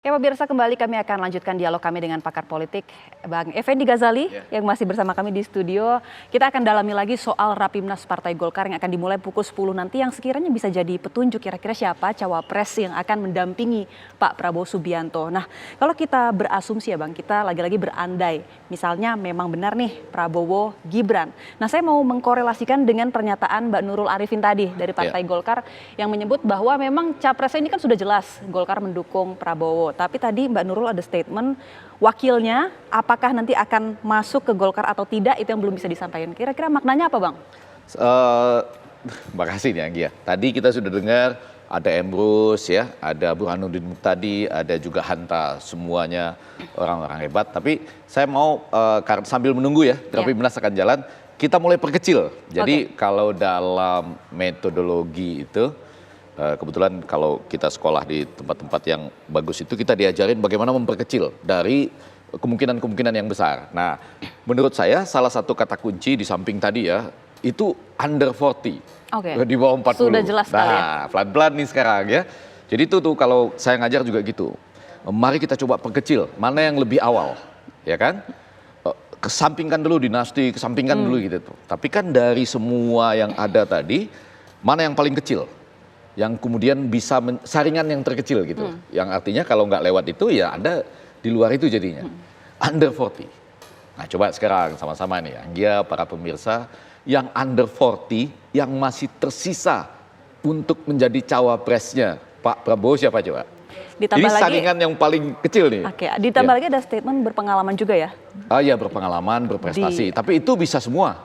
Ya pemirsa, kembali kami akan lanjutkan dialog kami dengan pakar politik Bang Effendi Ghazali yang masih bersama kami di studio. Kita akan dalami lagi soal Rapimnas Partai Golkar yang akan dimulai pukul 10 nanti, yang sekiranya bisa jadi petunjuk kira-kira siapa cawapres yang akan mendampingi Pak Prabowo Subianto. Nah, kalau kita berasumsi ya Bang, kita lagi-lagi berandai, misalnya memang benar nih Prabowo Gibran. Nah, saya mau mengkorelasikan dengan pernyataan Mbak Nurul Arifin tadi dari Partai Golkar yang menyebut bahwa memang capresnya ini kan sudah jelas Golkar mendukung Prabowo. Tapi tadi Mbak Nurul ada statement wakilnya apakah nanti akan masuk ke Golkar atau tidak, itu yang belum bisa disampaikan. Kira-kira maknanya apa Bang? Makasih nih Anggia. Tadi kita sudah dengar ada Emrus ya, ada Burhanuddin Muhtadi, ada juga Hanta, semuanya orang-orang hebat. Tapi saya mau sambil menunggu ya, Rapimnas akan jalan, kita mulai perkecil. Jadi kalau dalam metodologi itu, kebetulan kalau kita sekolah di tempat-tempat yang bagus itu kita diajarin bagaimana memperkecil dari kemungkinan-kemungkinan yang besar. Nah, menurut saya salah satu kata kunci di samping tadi ya, itu under 40. Di bawah 40. Sudah jelas sekali ya. Nah, pelan-pelan nih sekarang ya. Jadi itu tuh kalau saya ngajar juga gitu. Mari kita coba perkecil, mana yang lebih awal, ya kan? Kesampingkan dulu dinasti, kesampingkan dulu gitu tuh. Tapi kan dari semua yang ada tadi, mana yang paling kecil? Yang kemudian bisa saringan yang terkecil gitu. Yang artinya kalau nggak lewat itu ya Anda di luar itu jadinya. Under 40. Nah coba sekarang sama-sama nih Anggia, para pemirsa, yang under 40 yang masih tersisa untuk menjadi cawapresnya Pak Prabowo siapa coba? Ditambah ini lagi, saringan yang paling kecil nih. Ditambah lagi ada statement berpengalaman juga ya? Iya, berpengalaman, berprestasi. Tapi itu bisa semua.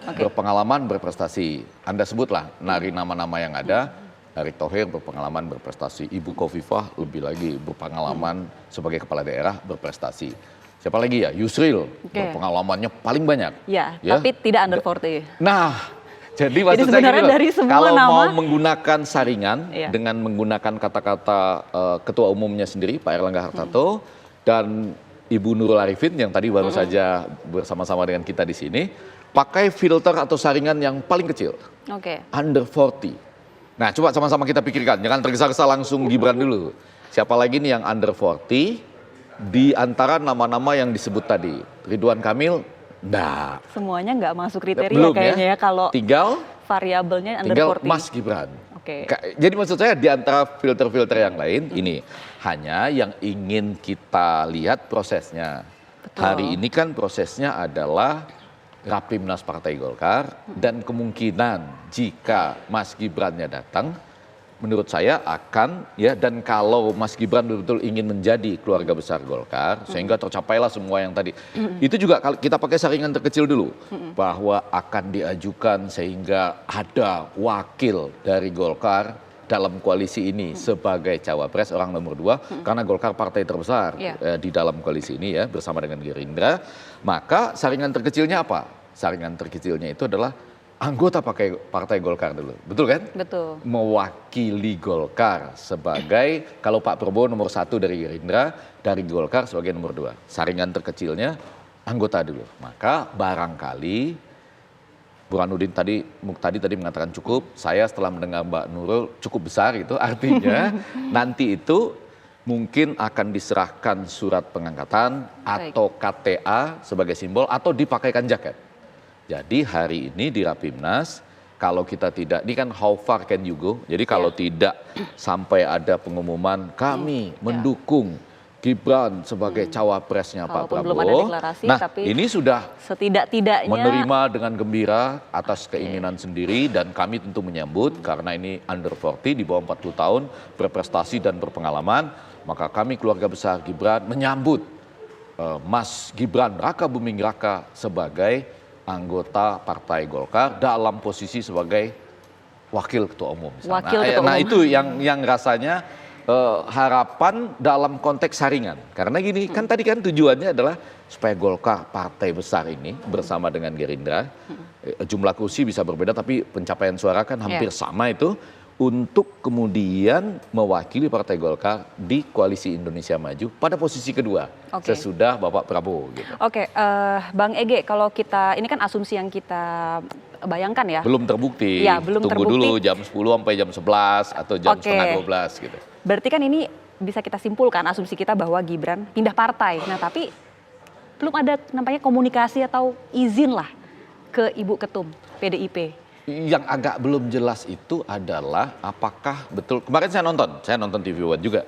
Berpengalaman, berprestasi. Anda sebutlah dari nama-nama yang ada. Erick Thohir berpengalaman, berprestasi. Ibu Khofifah lebih lagi berpengalaman sebagai kepala daerah, berprestasi. Siapa lagi ya? Yusril, berpengalamannya paling banyak. Ya, tapi tidak under 40. Nah, jadi maksud saya gini loh, kalau mau menggunakan saringan dengan menggunakan kata-kata Ketua Umumnya sendiri, Pak Erlangga Hartarto, dan Ibu Nurul Arifin yang tadi baru saja bersama-sama dengan kita di sini, pakai filter atau saringan yang paling kecil, under 40. Nah, coba sama-sama kita pikirkan, jangan tergesa-gesa langsung Gibran dulu. Siapa lagi nih yang under 40 di antara nama-nama yang disebut tadi? Ridwan Kamil, enggak. Semuanya nggak masuk kriteria kayaknya ya kalau tinggal variabelnya under 40. Mas Gibran. Jadi maksud saya di antara filter-filter yang lain, ini hanya yang ingin kita lihat prosesnya. Hari ini kan prosesnya adalah Rapimnas Partai Golkar, dan kemungkinan jika Mas Gibrannya datang, menurut saya akan ya, dan kalau Mas Gibran betul-betul ingin menjadi keluarga besar Golkar, sehingga tercapailah semua yang tadi, itu juga kita pakai saringan terkecil dulu, bahwa akan diajukan sehingga ada wakil dari Golkar dalam koalisi ini sebagai cawapres orang nomor 2, karena Golkar partai terbesar di dalam koalisi ini ya, bersama dengan Gerindra. Maka saringan terkecilnya apa? Saringan terkecilnya itu adalah anggota partai Golkar dulu, betul kan? Betul. Mewakili Golkar sebagai, kalau Pak Prabowo nomor 1 dari Gerindra, dari Golkar sebagai nomor 2. Saringan terkecilnya anggota dulu. Maka barangkali Burhanuddin Muhtadi tadi mengatakan cukup, saya setelah mendengar Mbak Nurul cukup besar itu, artinya nanti itu mungkin akan diserahkan surat pengangkatan atau KTA sebagai simbol atau dipakaikan jaket. Jadi hari ini di Rapimnas, kalau kita tidak, ini kan how far can you go, jadi kalau tidak sampai ada pengumuman kami mendukung Gibran sebagai cawapresnya Pak Prabowo. Belum ada deklarasi, nah tapi ini sudah setidak-tidaknya menerima dengan gembira atas keinginan sendiri, dan kami tentu menyambut karena ini under 40 di bawah 40 tahun, berprestasi dan berpengalaman, maka kami keluarga besar Gibran menyambut Mas Gibran Raka Buming Raka sebagai anggota Partai Golkar dalam posisi sebagai wakil ketua umum. Nah itu yang rasanya harapan dalam konteks saringan. Karena gini, kan tadi kan tujuannya adalah supaya Golkar partai besar ini bersama dengan Gerindra, jumlah kursi bisa berbeda tapi pencapaian suara kan hampir sama itu, untuk kemudian mewakili Partai Golkar di Koalisi Indonesia Maju pada posisi kedua sesudah Bapak Prabowo. Gitu. Bang Ege, kalau kita, ini kan asumsi yang kita bayangkan ya. Belum terbukti, ya, belum tunggu terbukti. Dulu jam 10 sampai jam 11 atau jam setengah 12 gitu. Berarti kan ini bisa kita simpulkan asumsi kita bahwa Gibran pindah partai. Nah, tapi belum ada nampaknya komunikasi atau izin lah ke Ibu Ketum PDIP. Yang agak belum jelas itu adalah apakah betul, kemarin saya nonton TV One juga,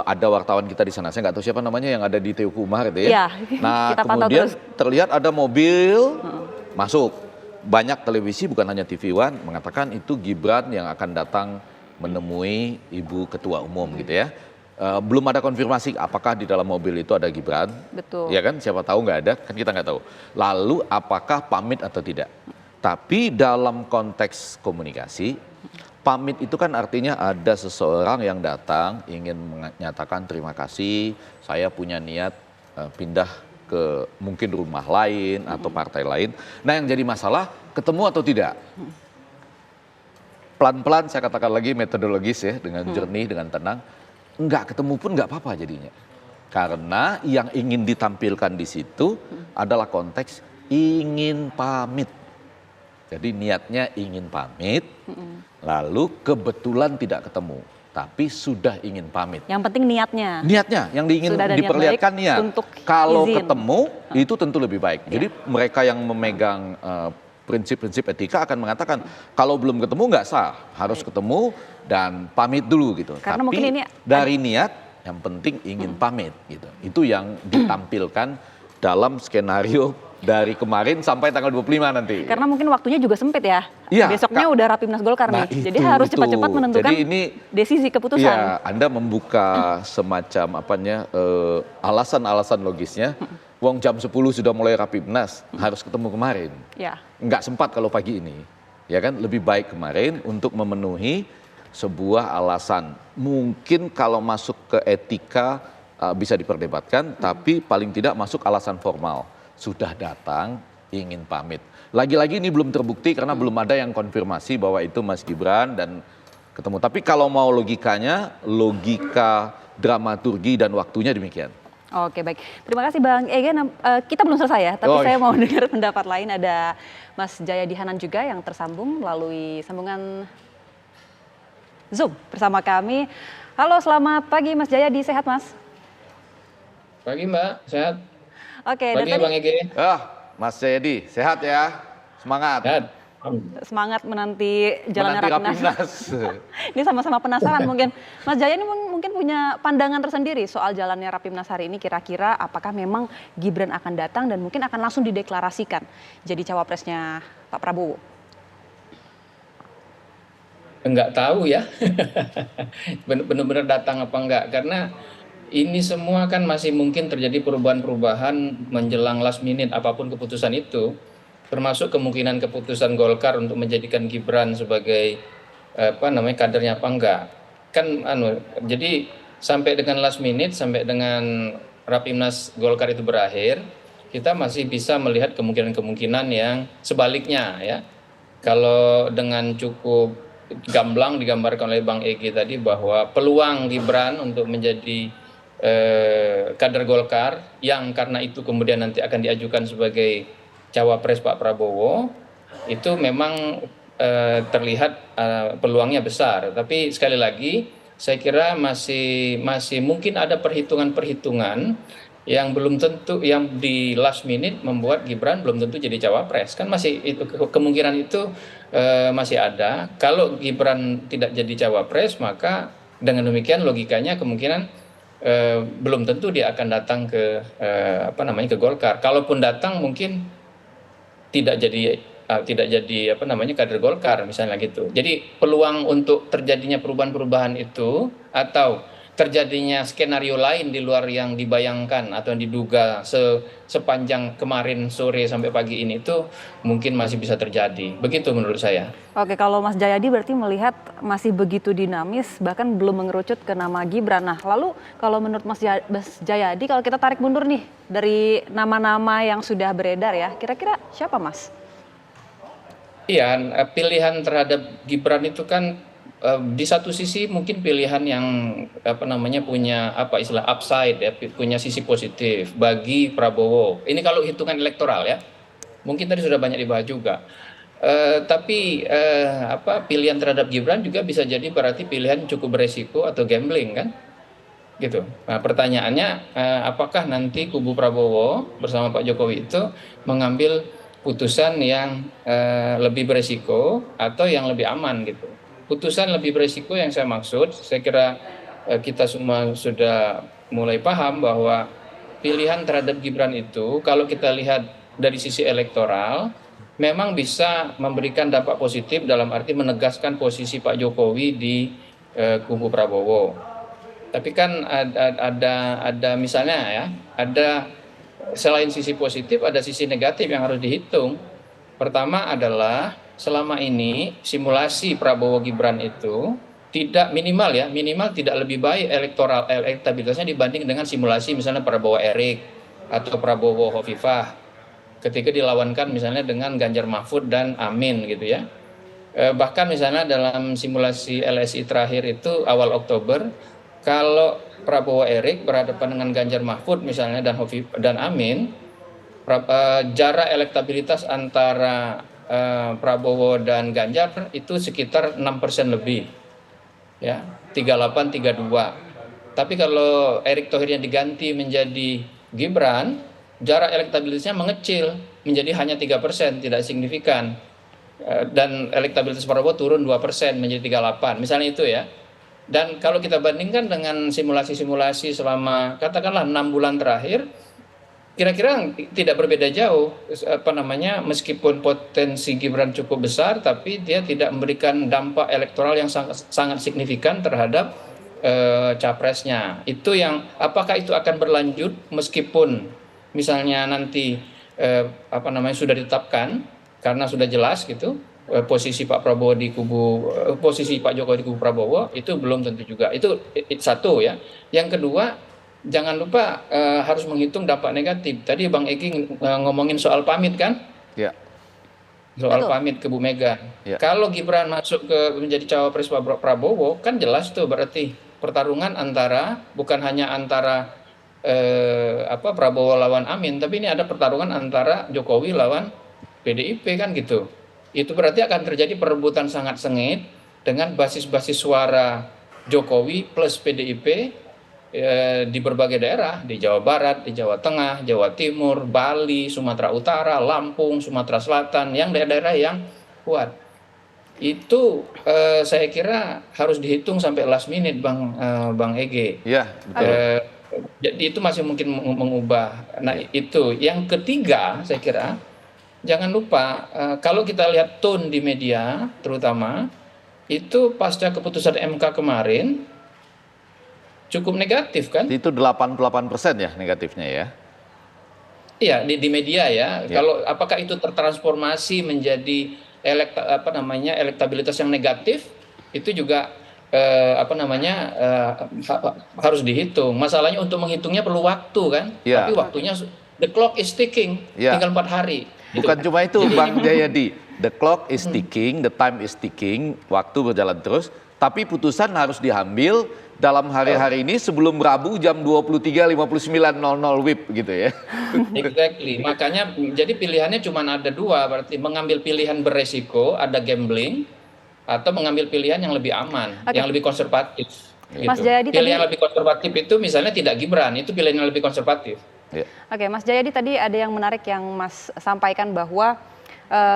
ada wartawan kita di sana, saya nggak tahu siapa namanya yang ada di Teuku Umar itu ya. Nah kita kemudian terlihat ada mobil masuk, banyak televisi bukan hanya TV One mengatakan itu Gibran yang akan datang menemui Ibu Ketua Umum gitu ya. Belum ada konfirmasi apakah di dalam mobil itu ada Gibran. Betul. Ya kan, siapa tahu nggak ada, kan kita nggak tahu. Lalu apakah pamit atau tidak. Tapi dalam konteks komunikasi, pamit itu kan artinya ada seseorang yang datang ingin menyatakan terima kasih, saya punya niat pindah ke mungkin rumah lain atau partai lain. Nah yang jadi masalah ketemu atau tidak. Pelan-pelan saya katakan lagi metodologis ya, dengan jernih, dengan tenang. Nggak ketemu pun nggak apa-apa jadinya. Karena yang ingin ditampilkan di situ adalah konteks ingin pamit. Jadi niatnya ingin pamit, lalu kebetulan tidak ketemu. Tapi sudah ingin pamit. Yang penting niatnya. Niatnya, yang ingin diperlihatkan niat. Kalau ketemu, itu tentu lebih baik. Jadi mereka yang memegang prinsip-prinsip etika akan mengatakan kalau belum ketemu nggak sah, harus ketemu dan pamit dulu gitu. Karena tapi mungkin ini dari niat yang penting ingin pamit gitu. Itu yang ditampilkan dalam skenario dari kemarin sampai tanggal 25 nanti. Karena mungkin waktunya juga sempit ya. Iya, besoknya udah Rapimnas Golkar nah nih. Jadi harus cepat-cepat menentukan desisi keputusan. Iya, Anda membuka semacam alasan-alasan logisnya. Wong jam 10 sudah mulai Rapimnas, harus ketemu kemarin. Ya. Nggak sempat kalau pagi ini. Ya kan, lebih baik kemarin untuk memenuhi sebuah alasan. Mungkin kalau masuk ke etika bisa diperdebatkan, tapi paling tidak masuk alasan formal. Sudah datang, ingin pamit. Lagi-lagi ini belum terbukti karena belum ada yang konfirmasi bahwa itu Mas Gibran dan ketemu. Tapi kalau mau logikanya, logika dramaturgi dan waktunya demikian. Oke, baik. Terima kasih Bang Ege. Kita belum selesai ya, tapi saya mau dengar pendapat lain. Ada Mas Jayadi Hanan juga yang tersambung melalui sambungan Zoom bersama kami. Halo, selamat pagi Mas Jayadi, sehat Mas? Pagi Mbak, sehat. Oke, pagi Bang Ege. Mas Jayadi, sehat ya? Semangat. Sehat. Semangat menanti jalannya Rapimnas. Ini sama-sama penasaran mungkin. Mas Jaya ini mungkin punya pandangan tersendiri soal jalannya Rapimnas hari ini. Kira-kira apakah memang Gibran akan datang dan mungkin akan langsung dideklarasikan jadi cawapresnya Pak Prabowo? Enggak tahu ya. Benar-benar datang apa enggak. Karena ini semua kan masih mungkin terjadi perubahan-perubahan menjelang last minute apapun keputusan itu. Termasuk kemungkinan keputusan Golkar untuk menjadikan Gibran sebagai kadernya apa enggak. Kan jadi sampai dengan last minute, sampai dengan Rapimnas Golkar itu berakhir, kita masih bisa melihat kemungkinan-kemungkinan yang sebaliknya ya. Kalau dengan cukup gamblang digambarkan oleh Bang Egi tadi bahwa peluang Gibran untuk menjadi kader Golkar yang karena itu kemudian nanti akan diajukan sebagai cawapres Pak Prabowo itu memang terlihat peluangnya besar. Tapi sekali lagi saya kira masih mungkin ada perhitungan-perhitungan yang belum tentu, yang di last minute membuat Gibran belum tentu jadi cawapres. Kan masih itu kemungkinan itu masih ada. Kalau Gibran tidak jadi cawapres maka dengan demikian logikanya kemungkinan belum tentu dia akan datang ke ke Golkar. Kalaupun datang mungkin tidak jadi kader Golkar misalnya gitu. Jadi peluang untuk terjadinya perubahan-perubahan itu atau terjadinya skenario lain di luar yang dibayangkan atau yang diduga sepanjang kemarin sore sampai pagi ini itu mungkin masih bisa terjadi. Begitu menurut saya. Oke, kalau Mas Jayadi berarti melihat masih begitu dinamis bahkan belum mengerucut ke nama Gibran. Nah, lalu kalau menurut Mas Jayadi kalau kita tarik mundur nih dari nama-nama yang sudah beredar ya, kira-kira siapa Mas? Iya, pilihan terhadap Gibran itu kan di satu sisi mungkin pilihan yang punya istilah upside ya, punya sisi positif bagi Prabowo. Ini kalau hitungan elektoral ya. Mungkin tadi sudah banyak dibahas juga. Tapi pilihan terhadap Gibran juga bisa jadi berarti pilihan cukup beresiko atau gambling kan. gitu. Nah, pertanyaannya apakah nanti kubu Prabowo bersama Pak Jokowi itu mengambil putusan yang lebih beresiko atau yang lebih aman gitu. Putusan lebih beresiko yang saya maksud, saya kira kita semua sudah mulai paham bahwa pilihan terhadap Gibran itu kalau kita lihat dari sisi elektoral memang bisa memberikan dampak positif dalam arti menegaskan posisi Pak Jokowi di kubu Prabowo. Tapi kan ada misalnya ya, ada selain sisi positif ada sisi negatif yang harus dihitung. Pertama adalah selama ini simulasi Prabowo Gibran itu tidak minimal tidak lebih baik elektabilitasnya dibanding dengan simulasi misalnya Prabowo Erik atau Prabowo Hovifah ketika dilawankan misalnya dengan Ganjar Mahfud dan Amin gitu ya. Bahkan misalnya dalam simulasi LSI terakhir itu awal Oktober, kalau Prabowo Erik berhadapan dengan Ganjar Mahfud misalnya dan Amin, jarak elektabilitas antara Prabowo dan Ganjar itu sekitar 6% lebih, ya 38-32. Tapi kalau Erick Thohirnya diganti menjadi Gibran, jarak elektabilitasnya mengecil menjadi hanya 3%, tidak signifikan. Dan elektabilitas Prabowo turun 2% menjadi 38, misalnya itu ya. Dan kalau kita bandingkan dengan simulasi-simulasi selama katakanlah 6 bulan terakhir, kira-kira tidak berbeda jauh, meskipun potensi Gibran cukup besar, tapi dia tidak memberikan dampak elektoral yang sangat signifikan terhadap capresnya. Itu yang apakah itu akan berlanjut meskipun misalnya nanti sudah ditetapkan karena sudah jelas gitu posisi Pak Prabowo di kubu posisi Pak Jokowi di kubu Prabowo, itu belum tentu juga. Itu satu ya. Yang kedua, jangan lupa harus menghitung dampak negatif. Tadi Bang Eki ngomongin soal pamit kan? Ya. Soal Betul. pamit ke Bu Mega. Ya. Kalau Gibran masuk menjadi cawapres Pak Prabowo, kan jelas tuh berarti pertarungan bukan hanya antara Prabowo lawan Amin, tapi ini ada pertarungan antara Jokowi lawan PDIP kan gitu. Itu berarti akan terjadi perebutan sangat sengit dengan basis-basis suara Jokowi plus PDIP di berbagai daerah, di Jawa Barat, di Jawa Tengah, Jawa Timur, Bali, Sumatera Utara, Lampung, Sumatera Selatan, yang daerah-daerah yang kuat. Itu saya kira harus dihitung sampai last minute, Bang Ege. Ya, betul. Jadi itu masih mungkin mengubah. Nah, itu. Yang ketiga, saya kira jangan lupa kalau kita lihat tone di media terutama itu pasca keputusan MK kemarin cukup negatif kan? Itu 88% ya negatifnya ya. Iya, di media ya. Kalau apakah itu tertransformasi menjadi elektabilitas yang negatif, itu juga harus dihitung. Masalahnya untuk menghitungnya perlu waktu kan? Ya. Tapi waktunya the clock is ticking, tinggal 4 hari. Bukan cuma itu Bang Jayadi, the clock is ticking, the time is ticking, waktu berjalan terus, tapi putusan harus diambil dalam hari-hari ini sebelum Rabu jam 23.59.00 WIB gitu ya. Exactly, makanya jadi pilihannya cuma ada 2, berarti mengambil pilihan beresiko, ada gambling, atau mengambil pilihan yang lebih aman, yang lebih konservatif. Gitu. Mas Jayadi pilihan lebih konservatif itu misalnya tidak Gibran, itu pilihan yang lebih konservatif. Oke, Mas Jayadi tadi ada yang menarik yang Mas sampaikan bahwa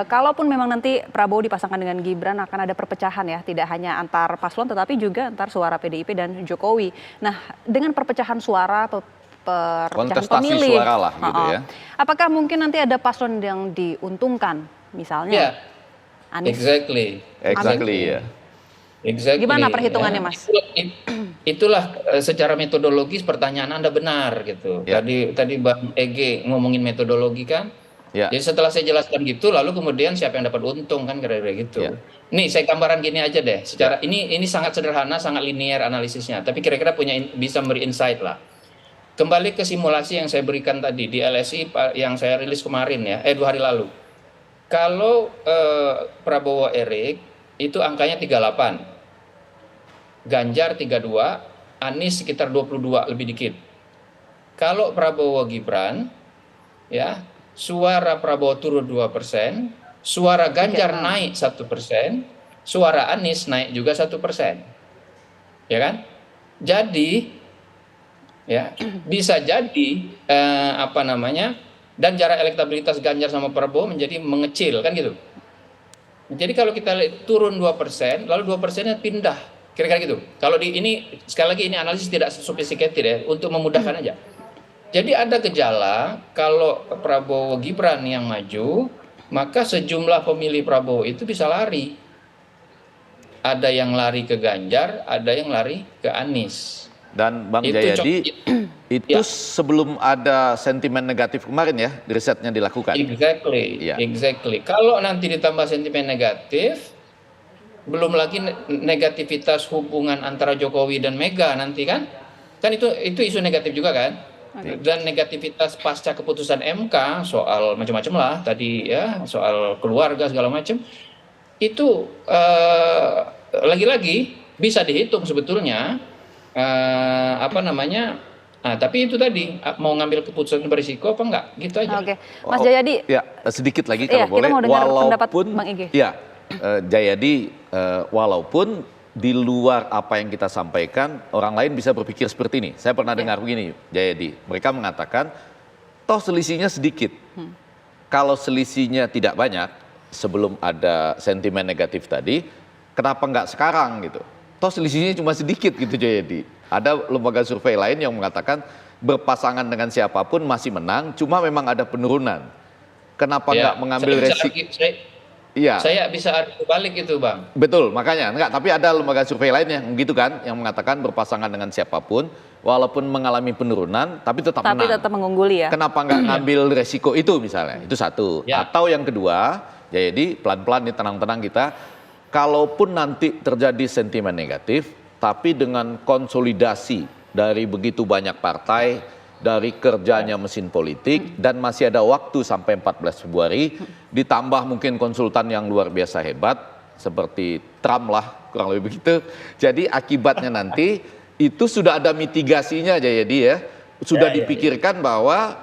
kalaupun memang nanti Prabowo dipasangkan dengan Gibran akan ada perpecahan ya, tidak hanya antar paslon tetapi juga antar suara PDIP dan Jokowi. Nah, dengan perpecahan suara, perpecahan pemilih, suara lah gitu ya. Apakah mungkin nanti ada paslon yang diuntungkan, misalnya Anies? Exactly ya. Exactly. Gimana perhitungannya, Mas? Itulah secara metodologis pertanyaan Anda benar gitu. Tadi Bang Ege ngomongin metodologi kan. Jadi setelah saya jelaskan gitu, lalu kemudian siapa yang dapat untung kan kira-kira gitu. Nih saya gambaran gini aja deh. Secara ini sangat sederhana, sangat linear analisisnya. Tapi kira-kira bisa memberi insight lah. Kembali ke simulasi yang saya berikan tadi di LSI yang saya rilis kemarin ya, 2 hari lalu. Kalau Prabowo Erik itu angkanya 38, Ganjar 32, Anies sekitar 22 lebih dikit. Kalau Prabowo Gibran, ya suara Prabowo turun 2%, suara Ganjar naik 1%, suara Anies naik juga 1%, ya kan? Jadi ya bisa jadi apa namanya, dan jarak elektabilitas Ganjar sama Prabowo menjadi mengecil kan gitu. Jadi kalau kita turun 2%, lalu 2%-nya pindah, kira-kira gitu. Kalau ini sekali lagi ini analisis tidak sophisticated ya, untuk memudahkan aja. Jadi ada gejala kalau Prabowo Gibran yang maju, maka sejumlah pemilih Prabowo itu bisa lari. Ada yang lari ke Ganjar, ada yang lari ke Anies. Dan Bang Itu Jayadi, itu ya. sebelum ada sentimen negatif kemarin ya, risetnya dilakukan. Exactly, Ya. exactly. Kalau nanti ditambah sentimen negatif, belum lagi negativitas hubungan antara Jokowi dan Mega nanti kan itu isu negatif juga kan. Dan negativitas pasca keputusan MK soal macam-macam lah tadi ya, soal keluarga segala macam, itu lagi-lagi bisa dihitung sebetulnya apa namanya. Nah, tapi itu tadi mau ngambil keputusan berisiko apa enggak gitu aja. Oke, Mas Jayadi. Ya, sedikit lagi kalau Iya, boleh. kita mau dengar pendapat Bang Ige. Ya, Jayadi, walaupun di luar apa yang kita sampaikan, orang lain bisa berpikir seperti ini. Saya pernah dengar begini, Jayadi. Mereka mengatakan, toh selisihnya sedikit. Kalau selisihnya tidak banyak, sebelum ada sentimen negatif tadi, kenapa nggak sekarang gitu? Toh selisihnya cuma sedikit gitu, Jayadi. Ada lembaga survei lain yang mengatakan berpasangan dengan siapapun masih menang, cuma memang ada penurunan. Kenapa nggak mengambil resiko? Iya. Saya bisa arti balik itu, Bang. Betul, makanya enggak. Tapi ada lembaga survei lain yang gitu kan, yang mengatakan berpasangan dengan siapapun, walaupun mengalami penurunan, tapi tetap menang. Tapi tetap mengungguli ya. Kenapa nggak ngambil resiko itu misalnya? Itu satu. Ya. Atau yang kedua, jadi pelan-pelan nih tenang-tenang kita, kalaupun nanti terjadi sentimen negatif, tapi dengan konsolidasi dari begitu banyak partai, dari kerjanya mesin politik, dan masih ada waktu sampai 14 Februari, ditambah mungkin konsultan yang luar biasa hebat, seperti Trump lah, kurang lebih begitu. Jadi akibatnya nanti, itu sudah ada mitigasinya aja ya dia, sudah dipikirkan bahwa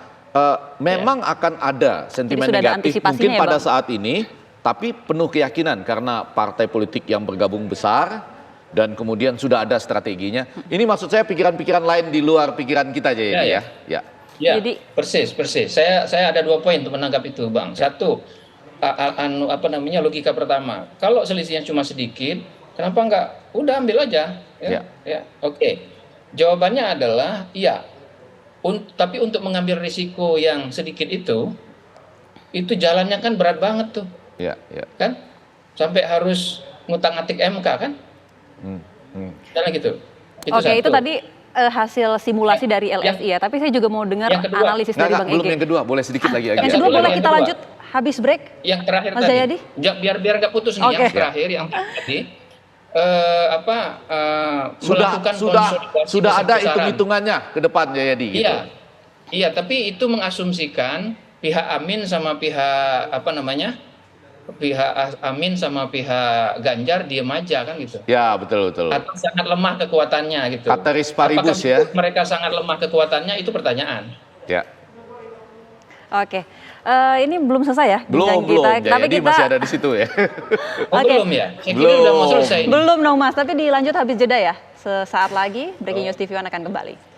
memang akan ada sentimen negatif mungkin pada saat ini, tapi penuh keyakinan karena partai politik yang bergabung besar, dan kemudian sudah ada strateginya. Ini maksud saya pikiran-pikiran lain di luar pikiran kita aja ya. Ya, jadi, persis. Saya ada 2 poin untuk menangkap itu, Bang. Satu, apa namanya, logika pertama. Kalau selisihnya cuma sedikit, kenapa enggak? Udah ambil aja. Ya. Oke. Jawabannya adalah iya. Tapi untuk mengambil risiko yang sedikit itu jalannya kan berat banget tuh. Ya. Kan? Sampai harus ngutang-ngatik MK kan? Jalan gitu. Oke, itu tadi hasil simulasi dari LSI ya. Tapi saya juga mau dengar analisis dari Bang Ege. Belum yang kedua, boleh sedikit lagi. Yang kedua boleh kita lanjut habis break. Yang terakhir Mas Jayadi? Biar nggak putus nih. Yang terakhir yang tadi sudah ada hitung-hitungannya ke depan Jayadi gitu. Iya, tapi itu mengasumsikan pihak Amin sama pihak pihak Amin sama pihak Ganjar diem aja kan gitu. Ya, betul. Atau sangat lemah kekuatannya gitu. Kata Risparibus ya. Mereka sangat lemah kekuatannya, itu pertanyaan. Ya. Oke. Ini belum selesai ya? Belum. Tapi kita masih ada di situ ya. Belum ya? Saya kira udah mau selesai. Belum dong Mas, tapi dilanjut habis jeda ya. Sesaat lagi Breaking News TV One akan kembali.